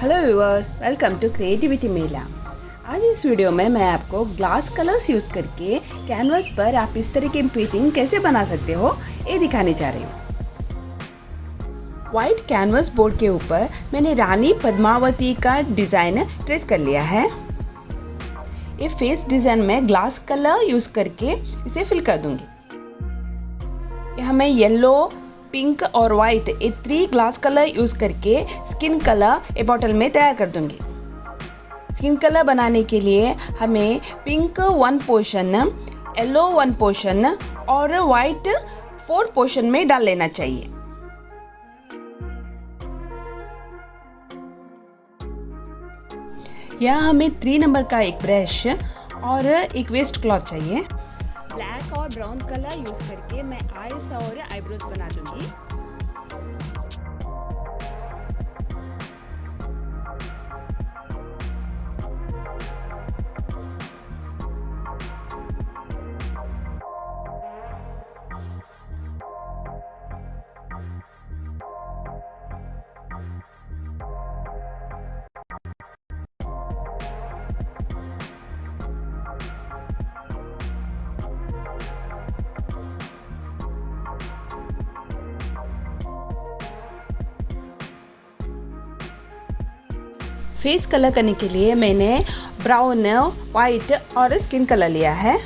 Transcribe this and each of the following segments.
Hello viewers, welcome to creativity Mela. आज इस video में मैं आपको ग्लास कलर्स यूज़ करके कैनवास पर आप इस तरह की पेंटिंग कैसे बना सकते हो ये दिखाने जा रही हूँ। वाइट कैनवास बोर्ड के ऊपर मैंने रानी पद्मावती का डिज़ाइन ट्रेस कर लिया है। ये फेस डिज़ाइन में ग्लास कलर यूज़ करके इसे फिल कर दूँगी। यहाँ मैं येलो, पिंक और वाइट ये 3 ग्लास कलर यूज़ करके स्किन कलर एक बॉटल में तैयार कर दूंगी। स्किन कलर बनाने के लिए हमें पिंक 1 पोर्शन, येलो 1 पोर्शन और वाइट 4 पोर्शन में डाल लेना चाहिए। यहाँ हमें 3 नंबर का एक ब्रश और एक वेस्ट क्लॉथ चाहिए। ब्लैक और ब्राउन कलर यूज़ करके मैं आईज और आईब्रोज बना दूंगी। फेस कलर करने के लिए मैंने ब्राउन, वाइट और स्किन कलर लिया है।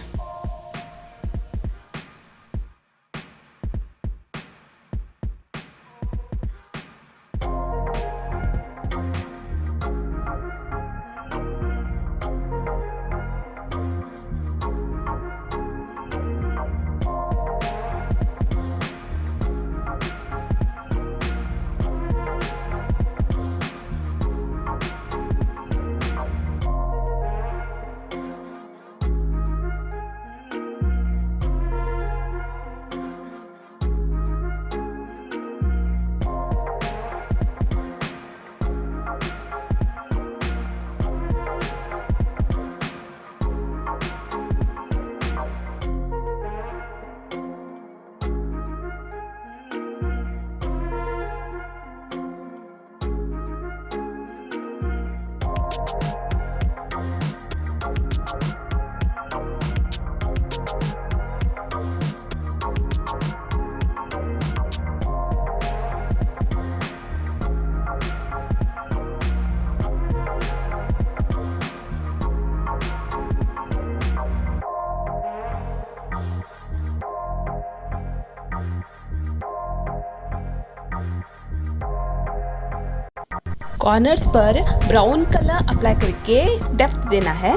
कॉर्नर्स पर ब्राउन कलर अप्लाई करके डेप्थ देना है।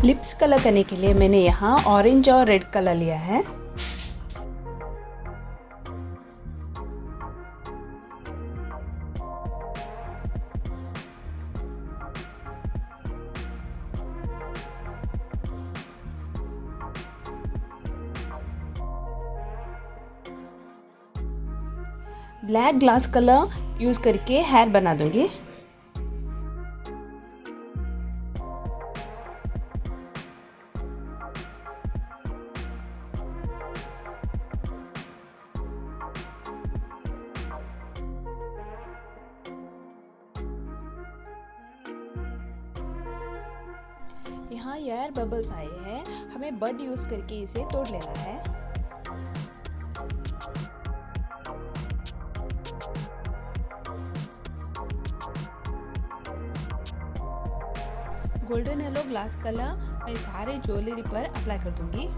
लिप्स कलर करने के लिए मैंने यहाँ ऑरेंज और रेड कलर लिया है। ब्लैक ग्लास कलर यूज करके हेयर बना दूंगी। यहाँ एयर बबल्स आए हैं, हमें बड यूज करके इसे तोड़ लेना है। गोल्डन येलो ग्लास कलर मैं सारे ज्वेलरी पर अप्लाई कर दूंगी।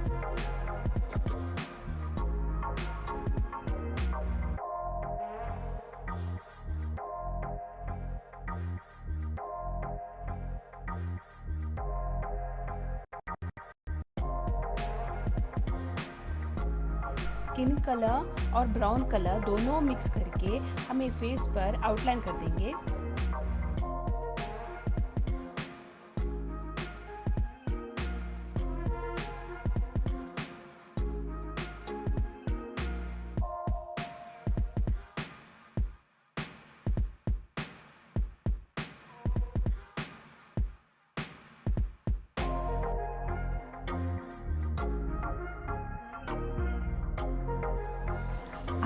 स्किन कलर और ब्राउन कलर दोनों मिक्स करके हमें फेस पर आउटलाइन कर देंगे।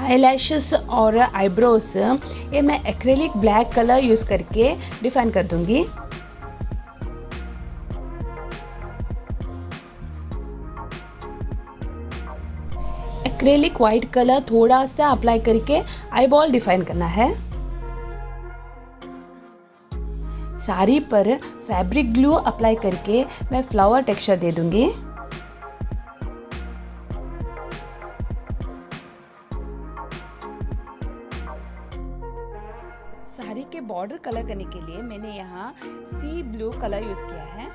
आईलैशेस और आईब्रोज ये मैं एक्रेलिक ब्लैक कलर यूज़ करके डिफाइन कर दूंगी। एक्रेलिक वाइट कलर थोड़ा सा अप्लाई करके आईबॉल डिफाइन करना है। साड़ी पर फैब्रिक ग्लू अप्लाई करके मैं फ्लावर टेक्सचर दे दूंगी। साड़ी के बॉर्डर कलर करने के लिए मैंने यहाँ सी ब्लू कलर यूज किया है।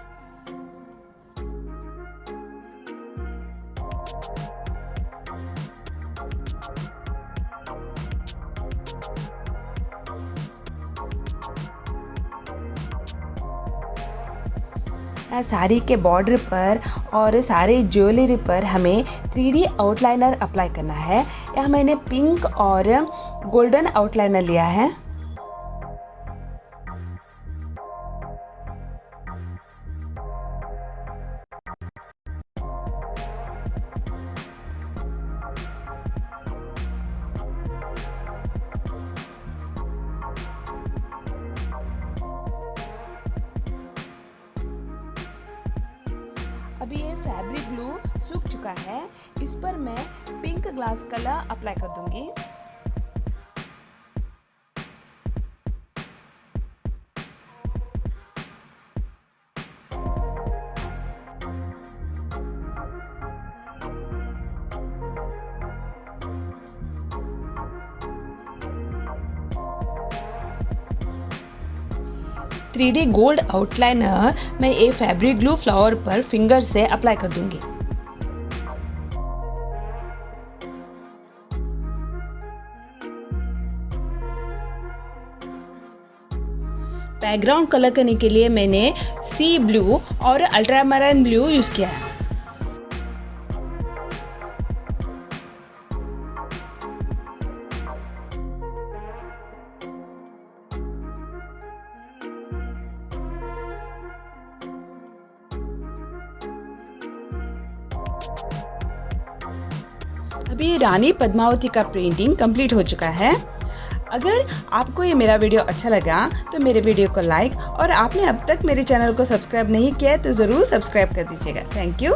साड़ी के बॉर्डर पर और सारे ज्वेलरी पर हमें 3D आउटलाइनर अप्लाई करना है। यहाँ मैंने पिंक और गोल्डन आउटलाइनर लिया है। अभी ये फैब्रिक ग्लू सूख चुका है, इस पर मैं पिंक ग्लास कलर अप्लाई कर दूंगी। थ्री डी गोल्ड आउटलाइनर मैं ये फैब्रिक ग्लू फ्लावर पर फिंगर से अप्लाई कर दूंगी। बैकग्राउंड कलर करने के लिए मैंने सी ब्लू और अल्ट्रामैरीन ब्लू यूज किया है। अभी रानी पद्मावती का पेंटिंग कंप्लीट हो चुका है। अगर आपको ये मेरा वीडियो अच्छा लगा तो मेरे वीडियो को लाइक और आपने अब तक मेरे चैनल को सब्सक्राइब नहीं किया है तो ज़रूर सब्सक्राइब कर दीजिएगा। Thank you.